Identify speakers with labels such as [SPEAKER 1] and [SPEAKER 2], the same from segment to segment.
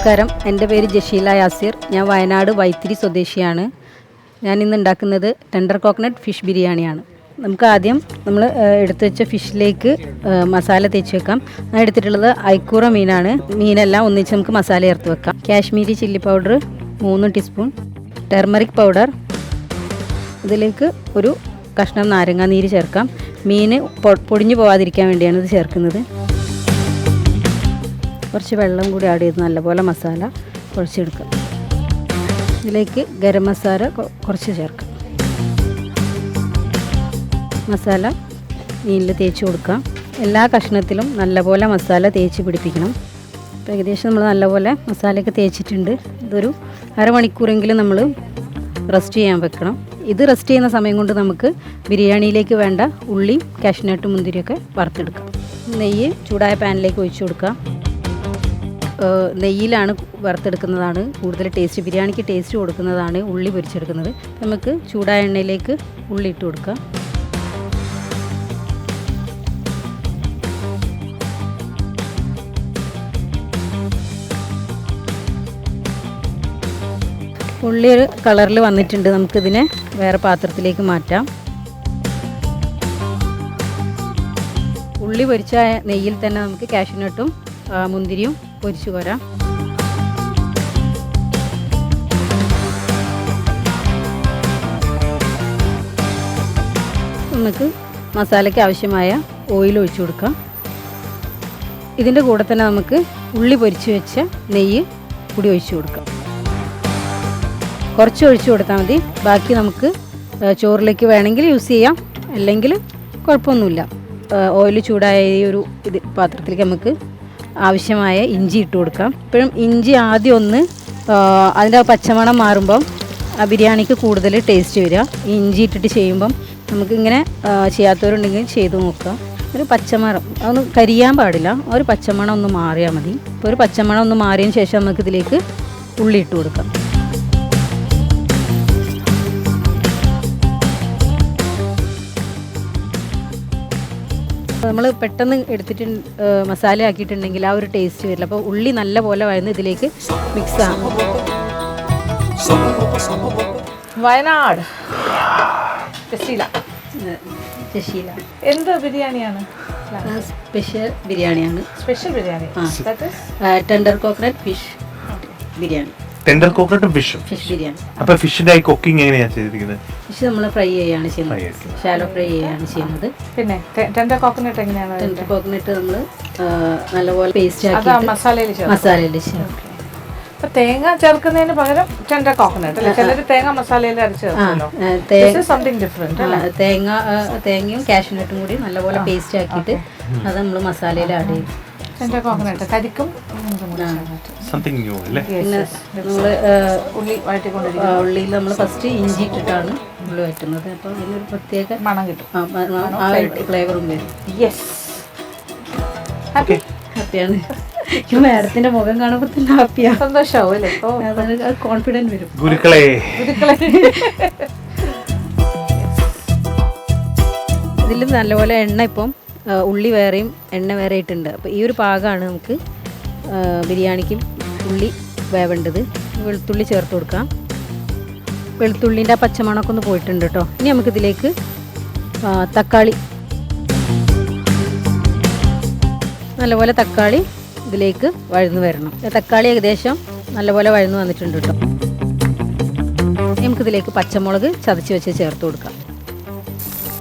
[SPEAKER 1] നമസ്കാരം, എൻ്റെ പേര് ജഷീല യാസിർ. ഞാൻ വയനാട് വൈത്തിരി സ്വദേശിയാണ്. ഞാൻ ഇന്ന് ഉണ്ടാക്കുന്നത് ടെൻഡർ കോക്കനട്ട് ഫിഷ് ബിരിയാണിയാണ്. നമുക്ക് ആദ്യം നമ്മൾ എടുത്തു വെച്ച ഫിഷിലേക്ക് മസാല തേച്ച് വെക്കാം. ഞാൻ എടുത്തിട്ടുള്ളത് ഐക്കൂറ മീനാണ്. മീനെല്ലാം ഒന്നിച്ച് നമുക്ക് മസാല ചേർത്ത് വെക്കാം. Kashmiri chilli powder 3 teaspoon, turmeric powder, ഇതിലേക്ക് ഒരു കഷ്ണം നാരങ്ങാ നീര് ചേർക്കാം. മീൻ പൊടിഞ്ഞു പോകാതിരിക്കാൻ വേണ്ടിയാണ് ഇത് ചേർക്കുന്നത്. കുറച്ച് വെള്ളം കൂടി ആഡ് ചെയ്ത് നല്ലപോലെ മസാല കുഴച്ചെടുക്കുക. ഇതിലേക്ക് ഗരം മസാല കുറച്ച് ചേർക്കാം. മസാല മീനിൽ തേച്ച് കൊടുക്കാം. എല്ലാ കഷ്ണത്തിലും നല്ലപോലെ മസാല തേച്ച് പിടിപ്പിക്കണം. അപ്പോൾ ഏകദേശം നമ്മൾ നല്ലപോലെ മസാലയൊക്കെ തേച്ചിട്ടുണ്ട്. ഇതൊരു അരമണിക്കൂറെങ്കിലും നമ്മൾ റെസ്റ്റ് ചെയ്യാൻ വെക്കണം. ഇത് റെസ്റ്റ് ചെയ്യുന്ന സമയം കൊണ്ട് നമുക്ക് ബിരിയാണിയിലേക്ക് വേണ്ട ഉള്ളിയും കാഷ്നട്ടും മുന്തിരിയൊക്കെ വറുത്തെടുക്കാം. നെയ്യ് ചൂടായ പാനിലേക്ക് ഒഴിച്ചു കൊടുക്കാം. നെയ്യിലാണ് വറുത്തെടുക്കുന്നതാണ് കൂടുതൽ ടേസ്റ്റ്. ബിരിയാണിക്ക് ടേസ്റ്റ് കൊടുക്കുന്നതാണ് ഉള്ളി പൊരിച്ചെടുക്കുന്നത്. നമുക്ക് ചൂടായ എണ്ണയിലേക്ക് ഉള്ളി ഇട്ട് കൊടുക്കാം. ഉള്ളി ഒരു കളറിൽ വന്നിട്ടുണ്ട്. നമുക്കിതിനെ വേറെ പാത്രത്തിലേക്ക് മാറ്റാം. ഉള്ളി പൊരിച്ച നെയ്യിൽ തന്നെ നമുക്ക് കാഷ്നട്ടും മുന്തിരിയും പൊരിച്ചു കോരാം. നമുക്ക് മസാലയ്ക്ക് ആവശ്യമായ ഓയിൽ ഒഴിച്ചു കൊടുക്കാം. ഇതിൻ്റെ കൂടെ തന്നെ നമുക്ക് ഉള്ളി പൊരിച്ച് വെച്ച നെയ്യ് കൂടി ഒഴിച്ചു കൊടുക്കാം. കുറച്ച് ഒഴിച്ചു കൊടുത്താൽ മതി. ബാക്കി നമുക്ക് ചോറിലേക്ക് വേണമെങ്കിൽ യൂസ് ചെയ്യാം, അല്ലെങ്കിൽ കുഴപ്പമൊന്നുമില്ല. ഓയിൽ ചൂടായ ഈ ഒരു പാത്രത്തിലേക്ക് നമുക്ക് ആവശ്യമായ ഇഞ്ചി ഇട്ട് കൊടുക്കാം. ഇപ്പോഴും ഇഞ്ചി ആദ്യം ഒന്ന് അതിൻ്റെ പച്ചമണം മാറുമ്പം ആ ബിരിയാണിക്ക് കൂടുതൽ ടേസ്റ്റ് വരിക. ഈ ഇഞ്ചി ഇട്ടിട്ട് ചെയ്യുമ്പം നമുക്കിങ്ങനെ ചെയ്യാത്തവരുണ്ടെങ്കിൽ ചെയ്ത് നോക്കുക. ഒരു പച്ചമണം അതൊന്ന് കരിയാൻ പാടില്ല, ഒരു പച്ചമണം ഒന്ന് മാറിയാൽ മതി. ഇപ്പോൾ ഒരു പച്ചമണം ഒന്ന് മാറിയതിന് ശേഷം നമുക്കിതിലേക്ക് ഉള്ളി ഇട്ട് കൊടുക്കാം. നമ്മൾ പെട്ടെന്ന് എടുത്തിട്ട് മസാല ആക്കിയിട്ടുണ്ടെങ്കിൽ ആ ഒരു ടേസ്റ്റ് വരില്ല. അപ്പോൾ ഉള്ളി നല്ല പോലെ വഴന്ന് ഇതിലേക്ക് മിക്സ് ആകും.
[SPEAKER 2] വയനാട് ജഷീല
[SPEAKER 1] എന്ത് ബിരിയാണിയാണ്? സ്പെഷ്യൽ ബിരിയാണിയാണ്.
[SPEAKER 2] Special biryani
[SPEAKER 1] tender coconut fish biryani.
[SPEAKER 3] Tender കോക്കനട്ടും ഫിഷും
[SPEAKER 1] ബിരിയാണി.
[SPEAKER 3] അപ്പോൾ ഫിഷിന്റെ കുക്കിംഗ് എങ്ങനെയാണ് ചെയ്തിരിക്കുന്നത്?
[SPEAKER 1] ഫിഷ് നമ്മൾ ഫ്രൈ ചെയ്യാണ് ചെയ്യുന്നത്, ഷാലോ ഫ്രൈ ചെയ്യാണ് ചെയ്യുന്നത്.
[SPEAKER 2] പിന്നെ ടെൻഡർ കോക്കനട്ട് എങ്ങനെയാണ്?
[SPEAKER 1] ടെൻഡർ കോക്കനട്ട് നമ്മൾ നല്ലപോലെ പേസ്റ്റ് ആക്കി
[SPEAKER 2] മസാലയിൽ
[SPEAKER 1] ചേർക്കും.
[SPEAKER 2] അപ്പോൾ തേങ്ങ ചേർക്കുന്നതിന് പകരം ടെൻഡർ കോക്കനട്ട് അല്ലേ? ചിലർ തേങ്ങ മസാലയിൽ അരച്ച് ചേർക്കുമല്ലോ. സംതിങ് ഡിഫറെന്റ് അല്ലേ?
[SPEAKER 1] തേങ്ങയും കാഷ്നട്ടും കൂടി നല്ലപോലെ പേസ്റ്റ് ആക്കിയിട്ട് അത് നമ്മൾ മസാലയിൽ ആഡ് ചെയ്യും.
[SPEAKER 2] ടെൻഡർ കോക്കനട്ട് കരിക്കും
[SPEAKER 3] സംതിങ് ന്യൂ അല്ലേ?
[SPEAKER 1] പിന്നെ നമ്മൾ
[SPEAKER 2] ഉള്ളി വഴറ്റിക്കൊണ്ടിരിക്കും.
[SPEAKER 1] ഉള്ളിയിൽ നമ്മൾ ഫസ്റ്റ് ഇഞ്ചി ഇട്ടിട്ടാണ് ഉള്ളി വഴറ്റുന്നത്. അപ്പോൾ അതിനൊരു പ്രത്യേക
[SPEAKER 2] മണം കിട്ടും,
[SPEAKER 1] ഫ്ലേവറും വരും.
[SPEAKER 2] യെസ്,
[SPEAKER 1] ഹാപ്പിയാണ്. മാഡത്തിന്റെ മുഖം കാണുമ്പോൾ തന്നെ ഹാപ്പിയാണ്,
[SPEAKER 2] സന്തോഷമാവും അല്ലേ?
[SPEAKER 1] കോൺഫിഡൻറ്റ് വരും.
[SPEAKER 3] ഗുരുക്കളെ
[SPEAKER 1] ഇതിൽ നല്ലപോലെ എണ്ണ ഇപ്പം ഉള്ളി വേറെയും എണ്ണ വേറെ ഇട്ടുണ്ട്. അപ്പോൾ ഈ ഒരു പാകമാണ് നമുക്ക് ബിരിയാണിക്ക് ഉള്ളി വേവേണ്ടത്. വെളുത്തുള്ളി ചേർത്ത് കൊടുക്കാം. വെളുത്തുള്ളിൻ്റെ ആ പച്ചമണമൊക്കെ ഒന്ന് പോയിട്ടുണ്ട് കേട്ടോ. ഇനി നമുക്കിതിലേക്ക് തക്കാളി, നല്ലപോലെ തക്കാളി ഇതിലേക്ക് വഴന്നു വരണം. തക്കാളി ഏകദേശം നല്ലപോലെ വഴന്നു വന്നിട്ടുണ്ട് കേട്ടോ. നമുക്കിതിലേക്ക് പച്ചമുളക് ചതച്ച് വെച്ച് ചേർത്ത് കൊടുക്കാം.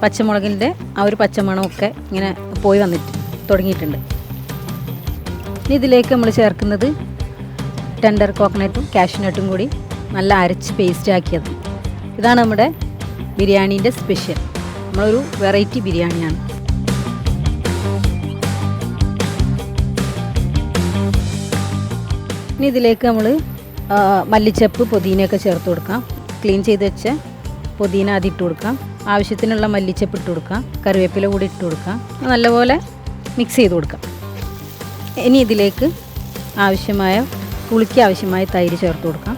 [SPEAKER 1] പച്ചമുളകിൻ്റെ ആ ഒരു പച്ചമണമൊക്കെ ഇങ്ങനെ പോയി വന്നിട്ട് തുടങ്ങിയിട്ടുണ്ട്. ഇനി ഇതിലേക്ക് നമ്മൾ ചേർക്കുന്നത് ടെൻഡർ കോക്കനട്ടും കാഷ്നട്ടും കൂടി നല്ല അരച്ച് പേസ്റ്റ് ആക്കിയത്. ഇതാണ് നമ്മുടെ ബിരിയാണീൻ്റെ സ്പെഷ്യൽ. നമ്മളൊരു വെറൈറ്റി ബിരിയാണിയാണ്. ഇനി ഇതിലേക്ക് നമ്മൾ മല്ലിച്ചപ്പ് പുതിനയൊക്കെ ചേർത്ത് കൊടുക്കാം. ക്ലീൻ ചെയ്ത് വെച്ച പുതിന അതിട്ട് കൊടുക്കാം. ആവശ്യത്തിനുള്ള മല്ലിച്ചപ്പ് ഇട്ട് കൊടുക്കാം. കറിവേപ്പില കൂടി ഇട്ട് കൊടുക്കാം. നല്ലപോലെ മിക്സ് ചെയ്ത് കൊടുക്കാം. ഇനി ഇതിലേക്ക് പുളിക്ക് ആവശ്യമായ തൈര് ചേർത്ത് കൊടുക്കാം.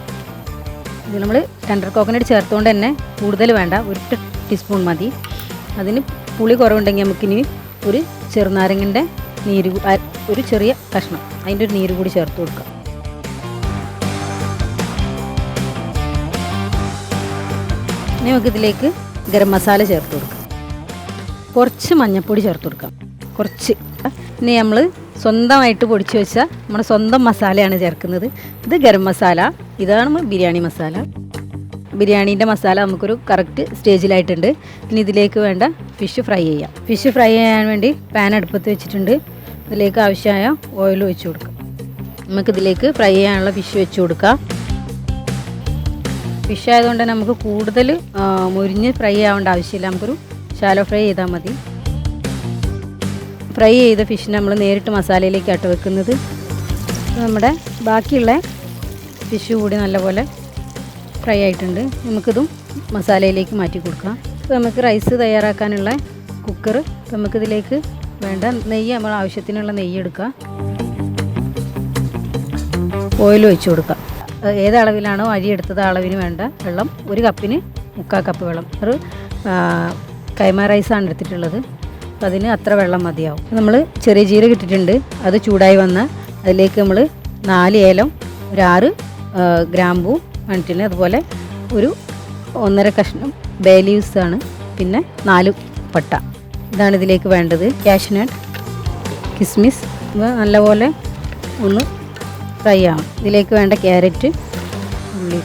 [SPEAKER 1] ഇത് നമ്മൾ ടെൻഡർ കോക്കനട്ട് ചേർത്തുകൊണ്ട് തന്നെ കൂടുതൽ വേണ്ട, 1 ടീസ്പൂൺ മതി. അതിന് പുളി കുറവുണ്ടെങ്കിൽ നമുക്കിനി ഒരു ചെറുനാരങ്ങൻ്റെ നീര്, ഒരു ചെറിയ കഷ്ണം അതിൻ്റെ ഒരു നീര് കൂടി ചേർത്ത് കൊടുക്കാം. ഇനി നമുക്കിതിലേക്ക് ഗരം മസാല ചേർത്ത് കൊടുക്കാം. കുറച്ച് മഞ്ഞൾപ്പൊടി ചേർത്ത് കൊടുക്കാം, കുറച്ച്. ഇനി നമ്മൾ സ്വന്തമായിട്ട് പൊടിച്ച് വെച്ച നമ്മുടെ സ്വന്തം മസാലയാണ് ചേർക്കുന്നത്. ഇത് ഗരം മസാല, ഇതാണ് ബിരിയാണി മസാല. ബിരിയാണീൻ്റെ മസാല നമുക്കൊരു കറക്റ്റ് സ്റ്റേജിലായിട്ടുണ്ട്. ഇനി ഇതിലേക്ക് വേണ്ട ഫിഷ് ഫ്രൈ ചെയ്യാം. ഫിഷ് ഫ്രൈ ചെയ്യാൻ വേണ്ടി പാൻ അടുപ്പത്ത് വെച്ചിട്ടുണ്ട്. ഇതിലേക്ക് ആവശ്യമായ ഓയിൽ ഒഴിച്ച് കൊടുക്കാം. നമുക്കിതിലേക്ക് ഫ്രൈ ചെയ്യാനുള്ള ഫിഷ് വെച്ച് കൊടുക്കാം. ഫിഷ് ആയതുകൊണ്ട് തന്നെ നമുക്ക് കൂടുതൽ മുരിഞ്ഞ് ഫ്രൈ ആവേണ്ട ആവശ്യമില്ല, നമുക്കൊരു ശാലോ ഫ്രൈ ചെയ്താൽ മതി. ഫ്രൈ ചെയ്ത ഫിഷിനെ നമ്മൾ നേരിട്ട് മസാലയിലേക്കാട്ട് വെക്കുന്നത്. നമ്മുടെ ബാക്കിയുള്ള ഫിഷ് കൂടി നല്ലപോലെ ഫ്രൈ ആയിട്ടുണ്ട്. നമുക്കിതും മസാലയിലേക്ക് മാറ്റി കൊടുക്കാം. അപ്പോൾ നമുക്ക് റൈസ് തയ്യാറാക്കാനുള്ള കുക്കർ, അപ്പോൾ നമുക്കിതിലേക്ക് വേണ്ട നെയ്യ്, നമ്മൾ ആവശ്യത്തിനുള്ള നെയ്യ് എടുക്കുക. ഓയിൽ ഒഴിച്ച് കൊടുക്കാം. ഏത് അളവിലാണോ അരി എടുത്തത് അളവിന് വേണ്ട വെള്ളം, 1 കപ്പിന് 3/4 കപ്പ് വെള്ളം. ഒരു കൈമ റൈസാണ് എടുത്തിട്ടുള്ളത്, അപ്പോൾ അതിന് അത്ര വെള്ളം മതിയാവും. നമ്മൾ ചെറിയ ജീരകം ഇട്ടിട്ടുണ്ട്, അത് ചൂടായി വന്ന് അതിലേക്ക് നമ്മൾ 4 ഏലം, ഒരു 6 ഗ്രാമ്പൂ വേണ്ടിയിട്ടുണ്ട്, അതുപോലെ ഒരു 1.5 കഷ്ണം ബേ ലീവ്സ് ആണ്, പിന്നെ 4 പട്ട. ഇതാണ് ഇതിലേക്ക് വേണ്ടത്. കാഷ്നട്ട്, കിസ്മിസ് ഇവ നല്ലപോലെ ഒന്ന് ഫ്രൈ ആവും. ഇതിലേക്ക് വേണ്ട ക്യാരറ്റ്, ഉള്ളി.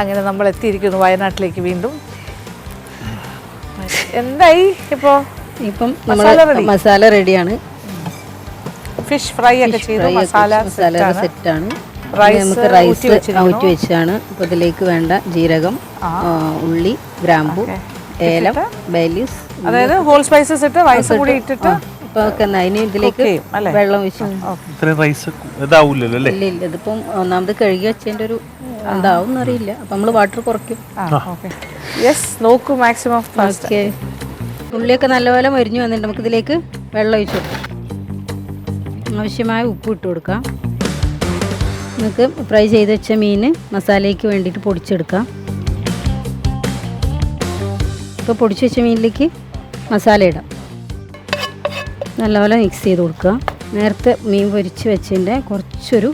[SPEAKER 2] അങ്ങനെ നമ്മൾ എത്തിയിരിക്കുന്നു വയനാട്ടിലേക്ക് വീണ്ടും. എന്തായി ഇപ്പം
[SPEAKER 1] മസാല റെഡിയാണ്.
[SPEAKER 2] ഫിഷ് ഫ്രൈ ഒക്കെ ചെയ്ത് മസാല
[SPEAKER 1] സെറ്റാണ്. നമുക്ക് റൈസ് ഊറ്റി വെച്ചാണ്. അപ്പോൾ ഇതിലേക്ക് വേണ്ട ജീരകം, ഉള്ളി, ഗ്രാമ്പു, ഏലം, ബേ ലീവ്സ്,
[SPEAKER 2] അതായത് ഹോൾ സ്പൈസസ് ഇട്ട് റൈസ് കൂടി ഇട്ടിട്ട്
[SPEAKER 1] അതിന് ഇതിലേക്ക് വെള്ളം ഒഴിച്ചു. ഇല്ല, ഇതിപ്പം ഒന്നാമത് കഴുകി വെച്ചതിൻ്റെ ഒരു എന്താവും എന്നറിയില്ല, അപ്പം നമ്മൾ വാട്ടർ കുറയ്ക്കും.
[SPEAKER 2] നോക്കൂ മാക്സിമം.
[SPEAKER 1] ഓക്കെ, ഉള്ളിയൊക്കെ നല്ലപോലെ മരിഞ്ഞു വന്നിട്ട് നമുക്കിതിലേക്ക് വെള്ളം ഒഴിച്ചു കൊടുക്കാം. ആവശ്യമായ ഉപ്പ് ഇട്ട് കൊടുക്കാം. നമുക്ക് ഫ്രൈ ചെയ്ത് വെച്ച മീൻ മസാലയ്ക്ക് വേണ്ടിയിട്ട് പൊടിച്ചെടുക്കാം. ഇപ്പോൾ പൊടിച്ച് വെച്ച മീനിലേക്ക് മസാല ഇടാം. നല്ലപോലെ മിക്സ് ചെയ്ത് കൊടുക്കുക. നേരത്തെ മീൻ പൊരിച്ച് വെച്ചതിൻ്റെ കുറച്ചൊരു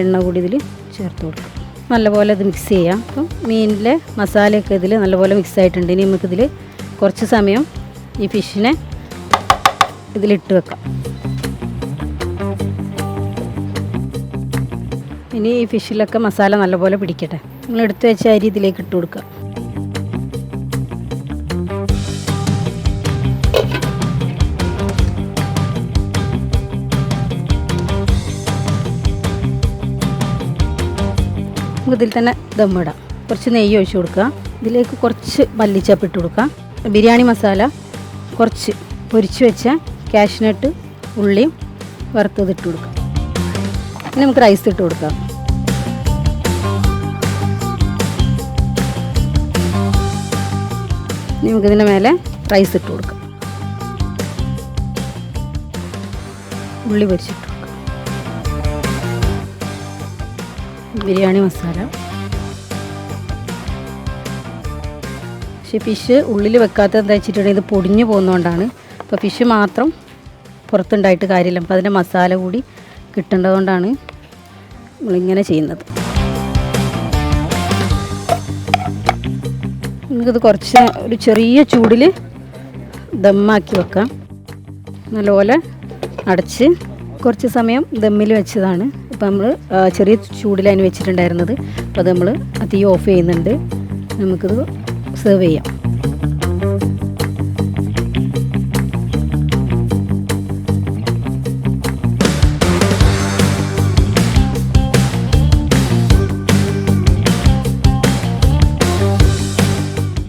[SPEAKER 1] എണ്ണ കൂടി ഇതിൽ ചേർത്ത് കൊടുക്കുക. നല്ലപോലെ ഇത് മിക്സ് ചെയ്യാം. അപ്പം മീനിലെ മസാലയൊക്കെ ഇതിൽ നല്ലപോലെ മിക്സ് ആയിട്ടുണ്ട്. ഇനി നമുക്കിതിൽ കുറച്ച് സമയം ഈ ഫിഷിനെ ഇതിലിട്ട് വെക്കാം. ഇനി ഈ ഫിഷിലൊക്കെ മസാല നല്ലപോലെ പിടിക്കട്ടെ. നമ്മൾ എടുത്ത് വെച്ച അരി ഇതിലേക്ക് ഇട്ട് കൊടുക്കുക. ഇതിൽ തന്നെ ദമ്മിടാം. കുറച്ച് നെയ്യ് ഒഴിച്ച് കൊടുക്കുക. ഇതിലേക്ക് കുറച്ച് മല്ലിച്ചപ്പ് ഇട്ട് കൊടുക്കുക. ബിരിയാണി മസാല, കുറച്ച് പൊരിച്ച് വെച്ച കാഷ്നട്ട്, ഉള്ളിയും വറുത്തത് ഇട്ട് കൊടുക്കുക. ഇനി നമുക്ക് റൈസ് ഇട്ട് കൊടുക്കാം. ഇനി നമുക്കിതിൻ്റെ മേലെ റൈസ് ഇട്ട് കൊടുക്കാം. ഉള്ളി പൊരിച്ചിട്ട് കൊടുക്കാം. ബിരിയാണി മസാല. പക്ഷേ ഫിഷ് ഉള്ളിൽ വെക്കാത്തത് എന്താ വെച്ചിട്ടുണ്ടെങ്കിൽ ഇത് പൊടിഞ്ഞു പോകുന്നതുകൊണ്ടാണ്. അപ്പോൾ ഫിഷ് മാത്രം പുറത്തുണ്ടായിട്ട് കാര്യമില്ല, അപ്പോൾ അതിൻ്റെ മസാല കൂടി കിട്ടേണ്ടതുകൊണ്ടാണ് നമ്മളിങ്ങനെ ചെയ്യുന്നത്. നമുക്കിത് കുറച്ച് ഒരു ചെറിയ ചൂടിൽ ദമ്മാക്കി വെക്കാം. നല്ലപോലെ അടച്ച് കുറച്ച് സമയം ദമ്മിൽ വെച്ചതാണ്. അപ്പോൾ നമ്മൾ ചെറിയ ചൂടിലാണ് വെച്ചിട്ടുണ്ടായിരുന്നത്. അപ്പോൾ അത് നമ്മൾ തീ ഓഫ് ചെയ്യുന്നുണ്ട്. നമുക്കിത് സെർവ് ചെയ്യാം.